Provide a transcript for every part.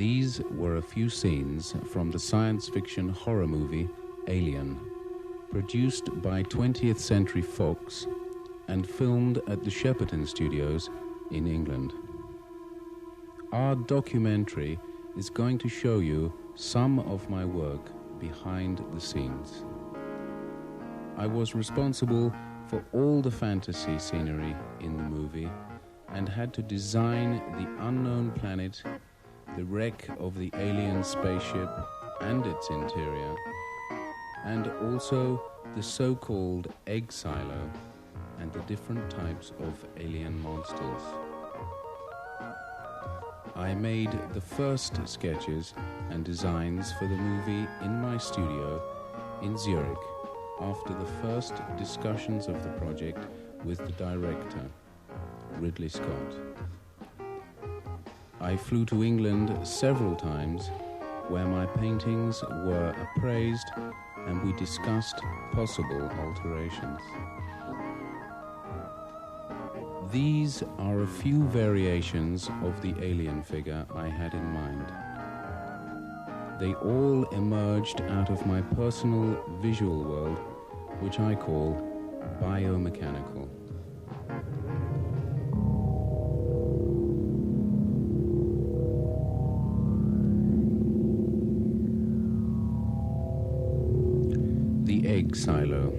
These were a few scenes from the science fiction horror movie Alien, produced by 20th Century Fox and filmed at the Shepperton Studios in England. Our documentary is going to show you some of my work behind the scenes. I was responsible for all the fantasy scenery in the movie and had to design the unknown planet, the wreck of the alien spaceship and its interior, and also the so-called egg silo and the different types of alien monsters. I made the first sketches and designs for the movie in my studio in Zurich after the first discussions of the project with the director, Ridley Scott. I flew to England several times where my paintings were appraised and we discussed possible alterations. These are a few variations of the alien figure I had in mind. They all emerged out of my personal visual world, which I call biomechanical. The egg silo,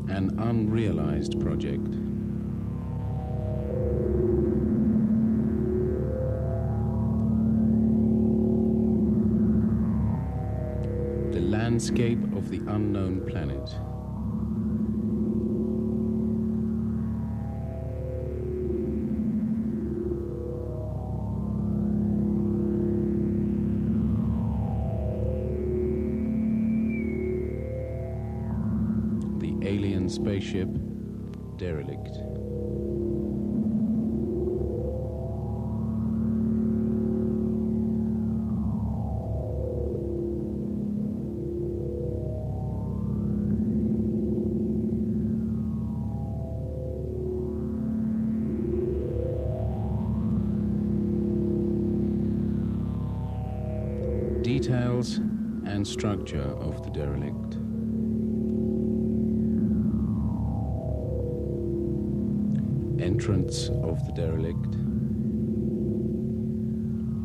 an unrealized project. Landscape of the unknown planet. The alien spaceship derelict. Details and structure of the derelict. Entrance of the derelict.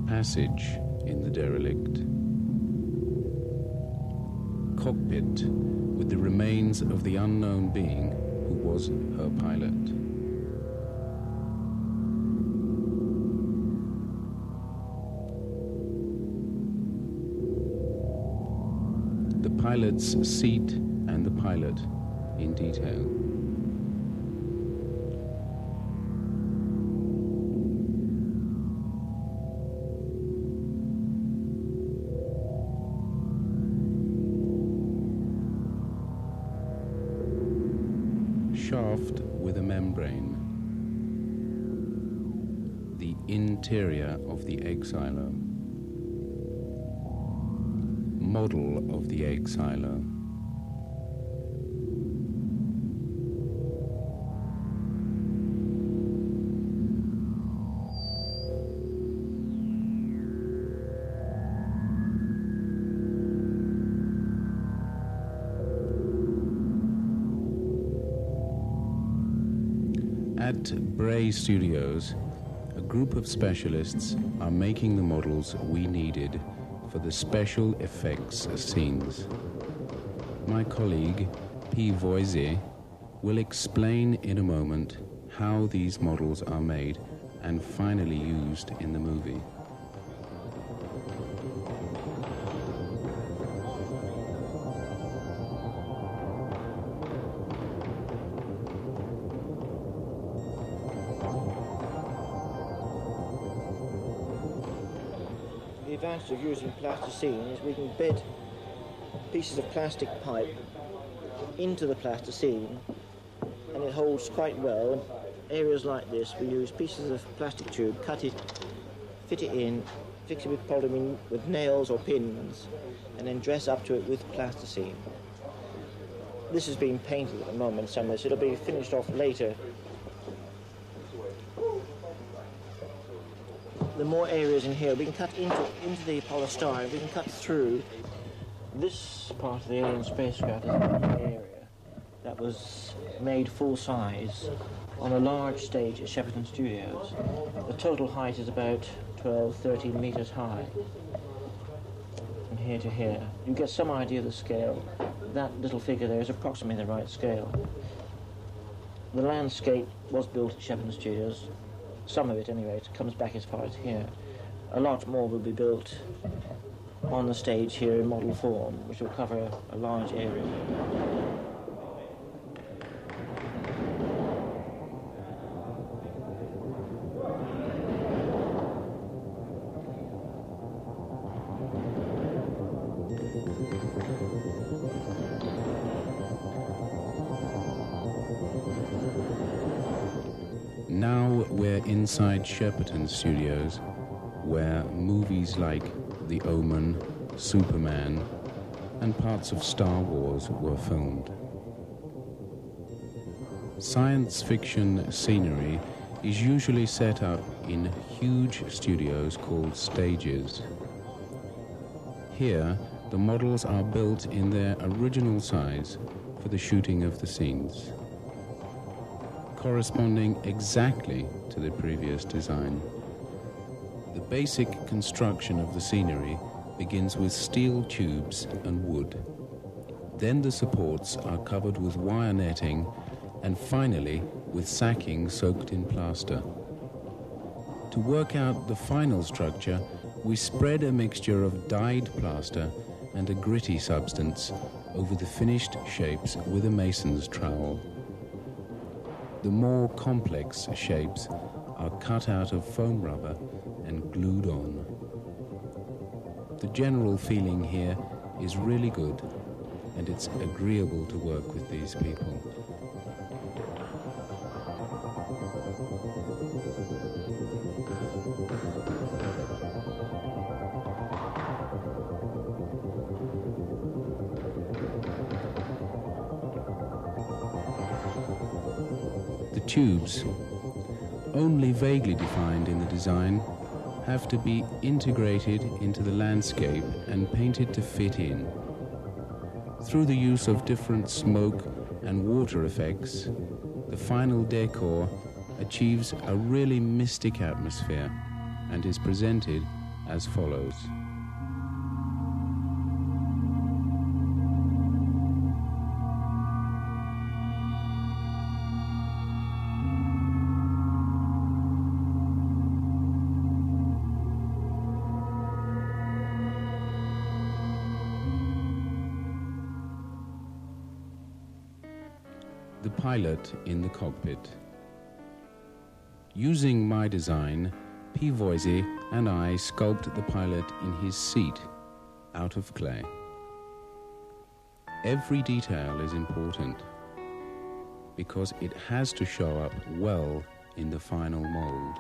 Passage in the derelict. Cockpit with the remains of the unknown being who was her pilot. Pilot's seat and the pilot in detail. Shaft with a membrane. The interior of the egg silo. Model of the egg silo. At Bray Studios, a group of specialists are making the models we needed for the special effects scenes. My colleague, P. Voise, will explain in a moment how these models are made and finally used in the movie. The advantage of using plasticine is we can bed pieces of plastic pipe into the plasticine and it holds quite well. Areas like this, we use pieces of plastic tube, cut it, fit it in, fix it with polyamine with nails or pins, and then dress up to it with plasticine. This is being painted at the moment somewhere, so it'll be finished off later. the more areas in here. We can cut into the polystyrene, we can cut through. This part of the alien spacecraft is an area that was made full size on a large stage at Shepperton Studios. The total height is about 12, 13 meters high. From here to here. You get some idea of the scale. That little figure there is approximately the right scale. The landscape was built at Shepperton Studios. Some of it, anyway, it comes back as far as here. A lot more will be built on the stage here in model form, which will cover a large area. Now we're inside Shepperton Studios, where movies like The Omen, Superman, and parts of Star Wars were filmed. Science fiction scenery is usually set up in huge studios called stages. Here, the models are built in their original size for the shooting of the scenes, corresponding exactly to the previous design. The basic construction of the scenery begins with steel tubes and wood. Then the supports are covered with wire netting, and finally with sacking soaked in plaster. To work out the final structure, we spread a mixture of dyed plaster and a gritty substance over the finished shapes with a mason's trowel. The more complex shapes are cut out of foam rubber and glued on. The general feeling here is really good, and it's agreeable to work with these people. The tubes, only vaguely defined in the design, have to be integrated into the landscape and painted to fit in. Through the use of different smoke and water effects, the final decor achieves a really mystic atmosphere and is presented as follows. The pilot in the cockpit. Using my design, P. Voisey and I sculpt the pilot in his seat out of clay. Every detail is important because it has to show up well in the final mold.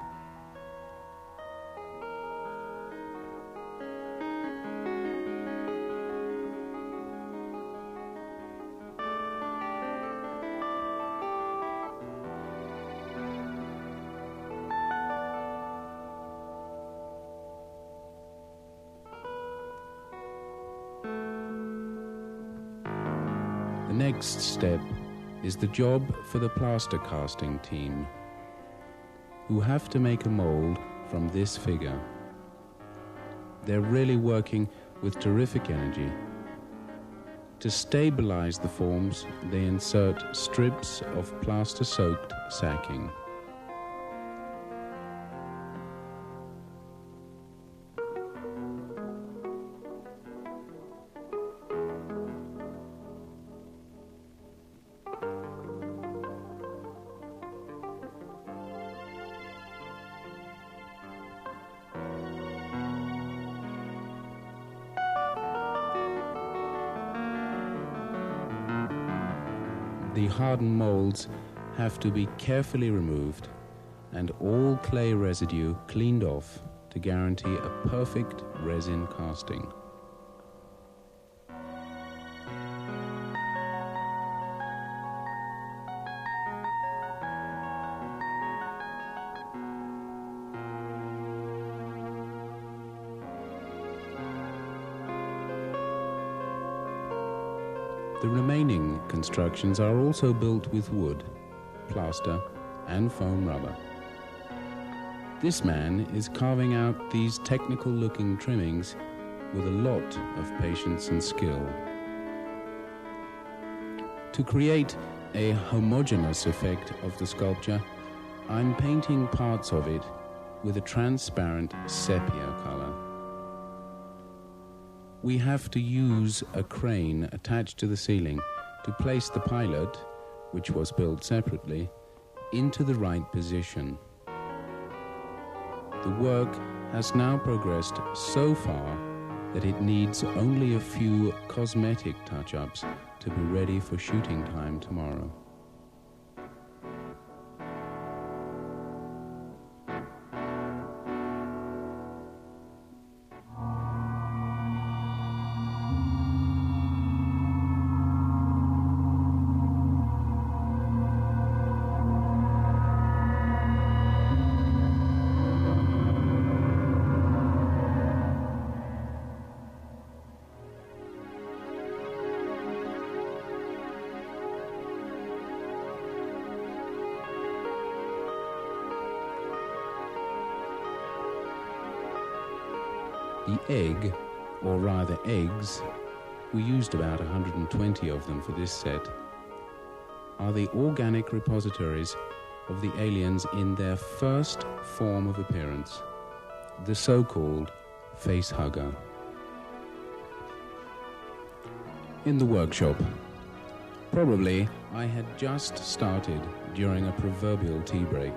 The next step is the job for the plaster casting team, who have to make a mold from this figure. They're really working with terrific energy. To stabilize the forms, they insert strips of plaster-soaked sacking. The hardened molds have to be carefully removed and all clay residue cleaned off to guarantee a perfect resin casting. The remaining constructions are also built with wood, plaster, and foam rubber. This man is carving out these technical-looking trimmings with a lot of patience and skill. To create a homogeneous effect of the sculpture, I'm painting parts of it with a transparent sepia color. We have to use a crane attached to the ceiling to place the pilot, which was built separately, into the right position. The work has now progressed so far that it needs only a few cosmetic touch-ups to be ready for shooting time tomorrow. The egg, or rather eggs, we used about 120 of them for this set, are the organic repositories of the aliens in their first form of appearance, the so-called facehugger. In the workshop, probably I had just started during a proverbial tea break.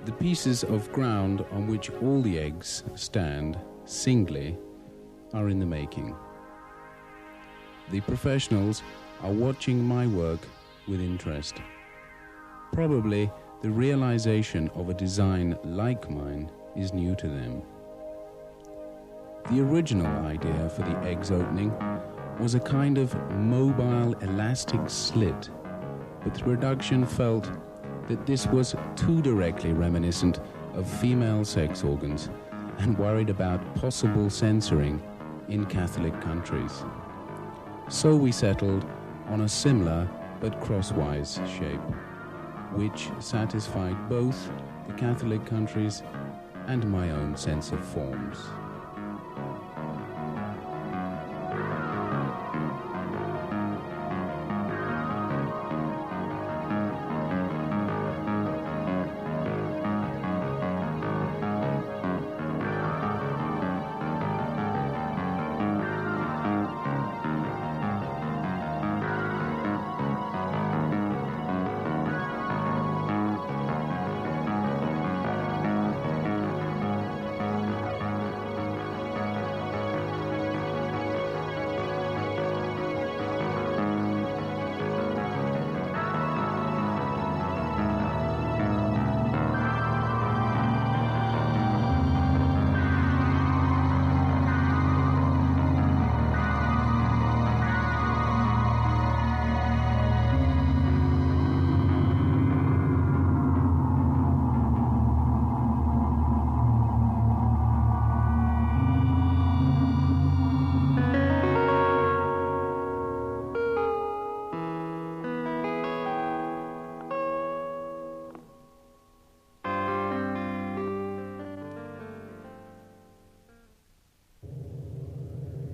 The pieces of ground on which all the eggs stand singly are in the making. The professionals are watching my work with interest. Probably the realization of a design like mine is new to them. The original idea for the egg's opening was a kind of mobile elastic slit, but the production felt that this was too directly reminiscent of female sex organs and worried about possible censoring in Catholic countries. So we settled on a similar but crosswise shape, which satisfied both the Catholic countries and my own sense of forms.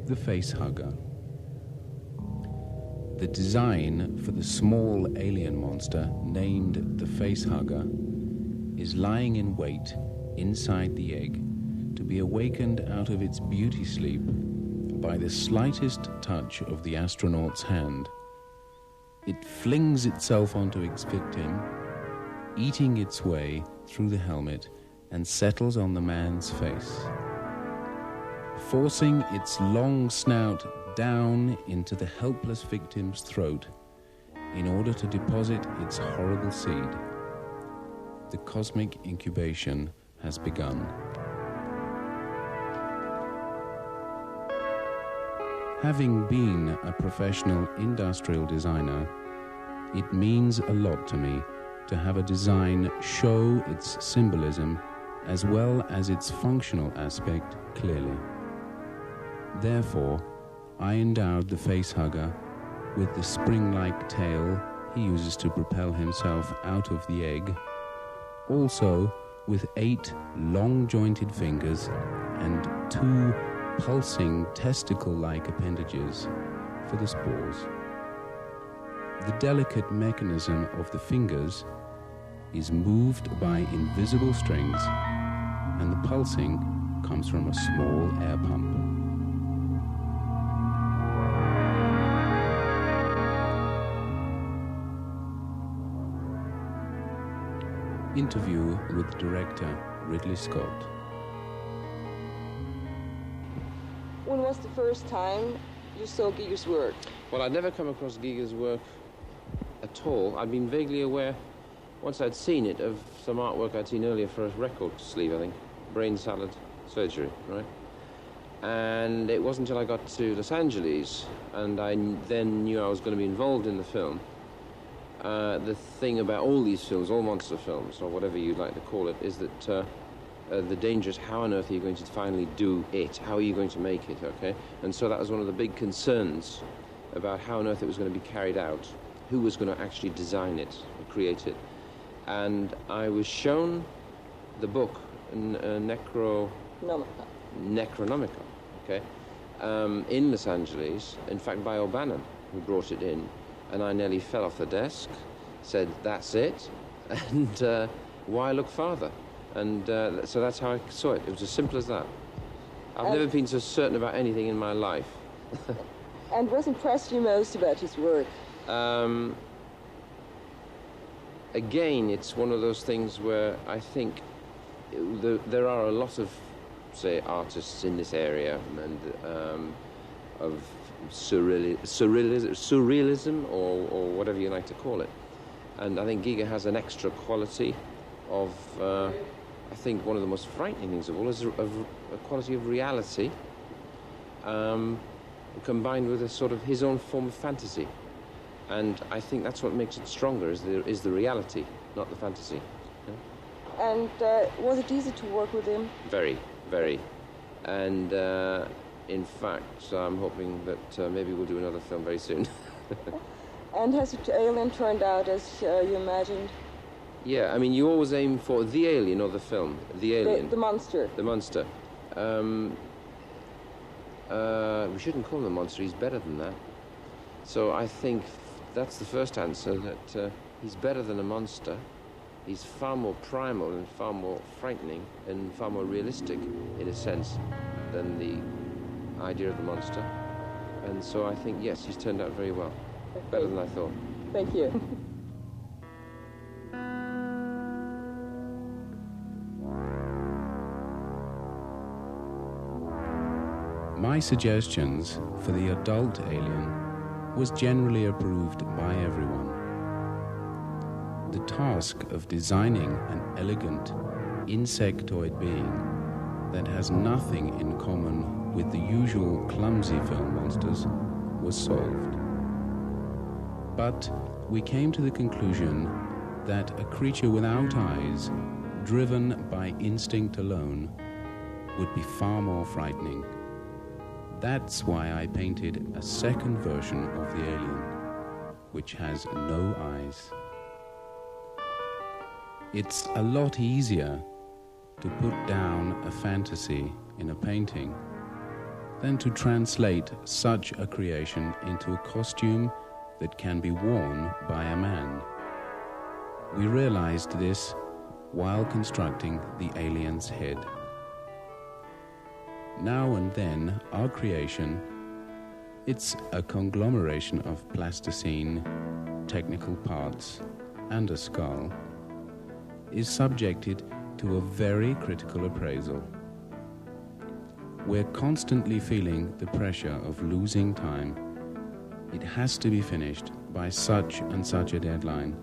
The facehugger. The design for the small alien monster named the facehugger is lying in wait inside the egg to be awakened out of its beauty sleep by the slightest touch of the astronaut's hand. It flings itself onto its victim, eating its way through the helmet, and settles on the man's face, forcing its long snout down into the helpless victim's throat in order to deposit its horrible seed. The cosmic incubation has begun. Having been a professional industrial designer, it means a lot to me to have a design show its symbolism as well as its functional aspect clearly. Therefore, I endowed the facehugger with the spring-like tail he uses to propel himself out of the egg, also with 8 long-jointed fingers and 2 pulsing testicle-like appendages for the spores. The delicate mechanism of the fingers is moved by invisible strings, and the pulsing comes from a small air pump. Interview with director Ridley Scott. When was the first time you saw Giger's work? Well, I'd never come across Giger's work at all. I'd been vaguely aware, once I'd seen it, of some artwork I'd seen earlier for a record sleeve, I think. Brain salad surgery, right? And it wasn't until I got to Los Angeles, and I then knew I was going to be involved in the film. The thing about all these films, all monster films, or whatever you'd like to call it, is that the danger is how on earth are you going to finally do it? How are you going to make it, okay? And so that was one of the big concerns about how on earth it was going to be carried out, who was going to actually design it, or create it. And I was shown the book, Necronomicon, okay, in Los Angeles, in fact by O'Bannon, who brought it in. And I nearly fell off the desk, said, that's it, and why look farther? And so that's how I saw it. It was as simple as that. I've never been so certain about anything in my life. And what impressed you most about his work? Again, it's one of those things where I think there are a lot of, say, artists in this area and of surrealism or whatever you like to call it. And I think Giger has an extra quality of, I think one of the most frightening things of all is a quality of reality combined with a sort of his own form of fantasy. And I think that's what makes it stronger, is the reality, not the fantasy. Yeah? And was it easy to work with him? Very, very. And in fact, I'm hoping that maybe we'll do another film very soon. And has the alien turned out as you imagined? Yeah, I mean, you always aim for the alien or the film. The alien. The monster. The monster. We shouldn't call him a monster, he's better than that. So I think that's the first answer, that he's better than a monster. He's far more primal and far more frightening and far more realistic, in a sense, than the idea of the monster. And so I think, yes, he's turned out very well. Okay. Better than I thought. Thank you. My suggestions for the adult alien was generally approved by everyone. The task of designing an elegant insectoid being that has nothing in common with the usual clumsy film monsters was solved. But we came to the conclusion that a creature without eyes, driven by instinct alone, would be far more frightening. That's why I painted a second version of the alien, which has no eyes. It's a lot easier to put down a fantasy in a painting than to translate such a creation into a costume that can be worn by a man. We realized this while constructing the alien's head. Now and then, our creation, it's a conglomeration of plasticine, technical parts, and a skull, is subjected to a very critical appraisal. We're constantly feeling the pressure of losing time. It has to be finished by such and such a deadline,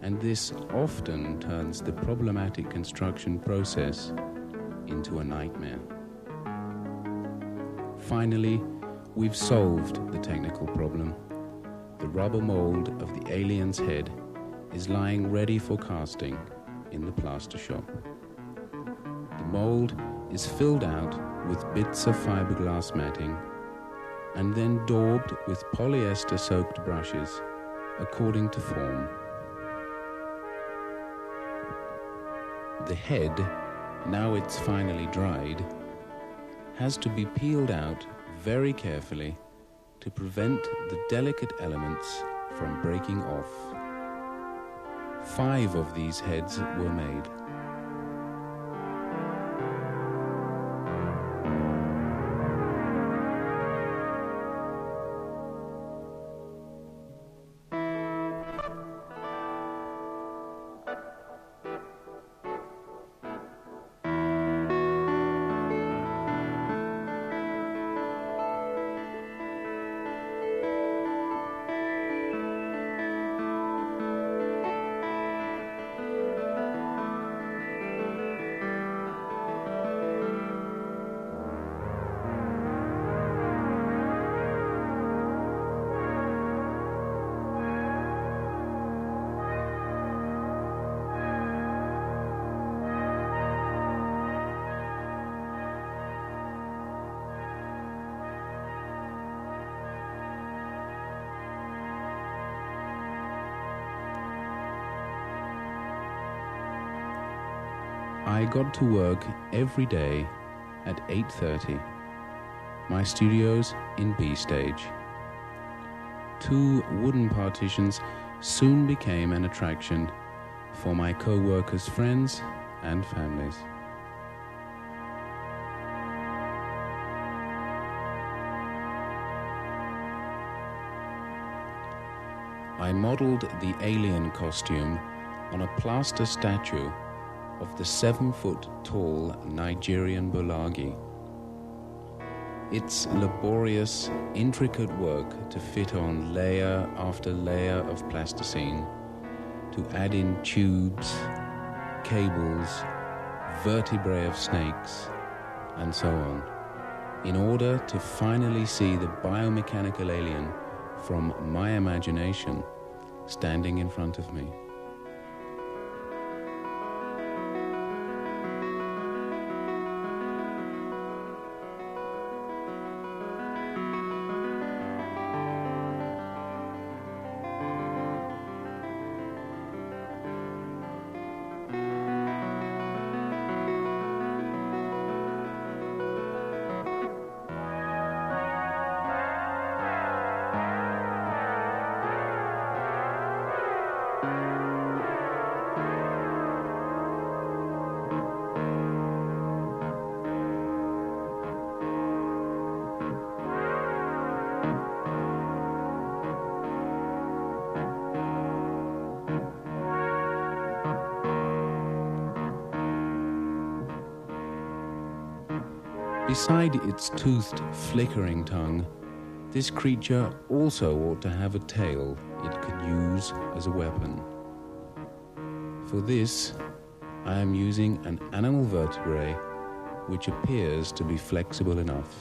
and this often turns the problematic construction process into a nightmare. Finally, we've solved the technical problem. The rubber mold of the alien's head is lying ready for casting in the plaster shop. The mold is filled out with bits of fiberglass matting, and then daubed with polyester-soaked brushes according to form. The head, now it's finally dried, has to be peeled out very carefully to prevent the delicate elements from breaking off. 5 of these heads were made. I got to work every day at 8:30. My studio's in B stage. 2 wooden partitions soon became an attraction for my co-workers' friends and families. I modeled the alien costume on a plaster statue of the 7-foot-tall Nigerian Bulagi. It's laborious, intricate work to fit on layer after layer of plasticine, to add in tubes, cables, vertebrae of snakes, and so on, in order to finally see the biomechanical alien from my imagination standing in front of me. Beside its toothed, flickering tongue, this creature also ought to have a tail it could use as a weapon. For this, I am using an animal vertebrae which appears to be flexible enough.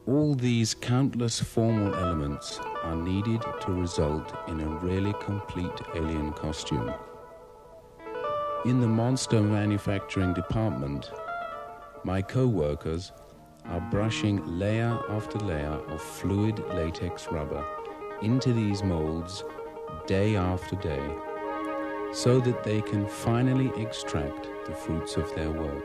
All these countless formal elements are needed to result in a really complete alien costume. In the monster manufacturing department, my co-workers are brushing layer after layer of fluid latex rubber into these molds day after day, so that they can finally extract the fruits of their work.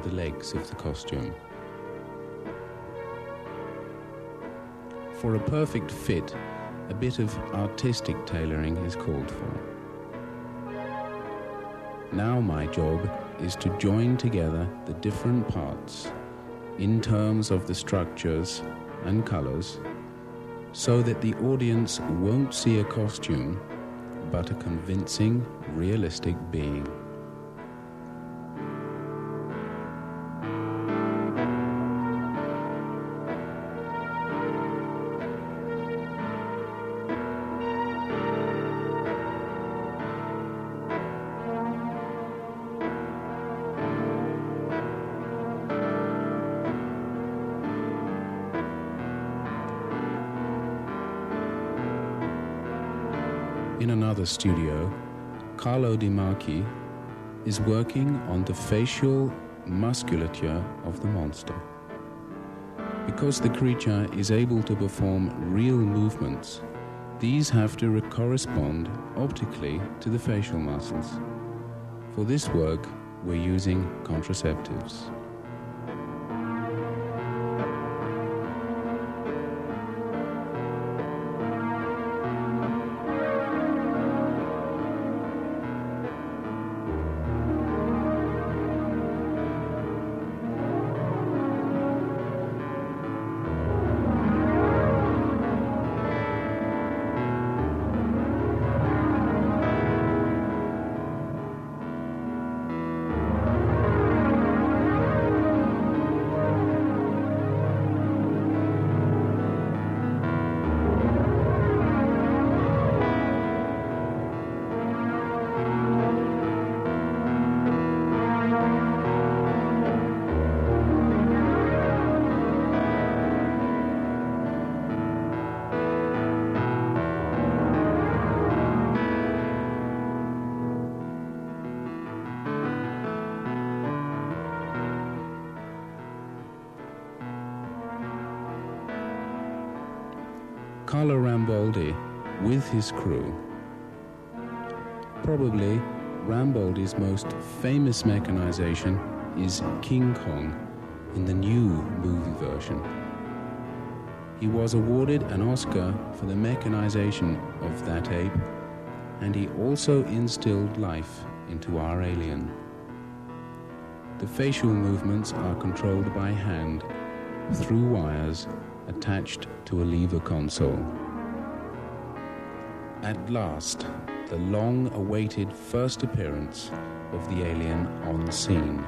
the legs of the costume. For a perfect fit, a bit of artistic tailoring is called for. Now my job is to join together the different parts in terms of the structures and colors, so that the audience won't see a costume, but a convincing, realistic being. In another studio, Carlo Di Marchi is working on the facial musculature of the monster. Because the creature is able to perform real movements, these have to correspond optically to the facial muscles. For this work, we're using contraceptives. Carlo Ramboldi with his crew. Probably Ramboldi's most famous mechanization is King Kong in the new movie version. He was awarded an Oscar for the mechanization of that ape, and he also instilled life into our alien. The facial movements are controlled by hand through wires attached to a lever console. At last, the long-awaited first appearance of the alien on scene.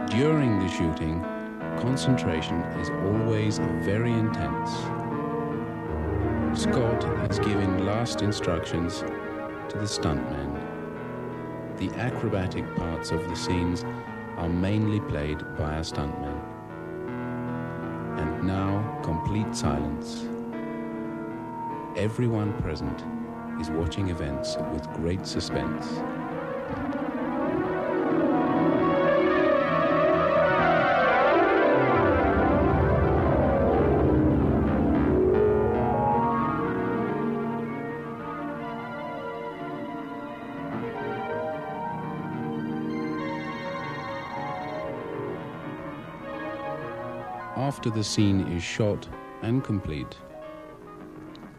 During the shooting, concentration is always very intense. Scott is giving last instructions to the stuntmen. the acrobatic parts of the scenes are mainly played by our stuntmen. And now, complete silence. Everyone present is watching events with great suspense. After the scene is shot and complete,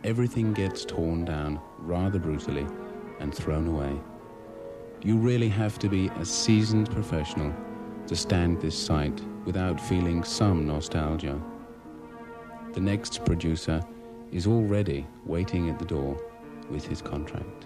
everything gets torn down rather brutally and thrown away. You really have to be a seasoned professional to stand this sight without feeling some nostalgia. The next producer is already waiting at the door with his contract.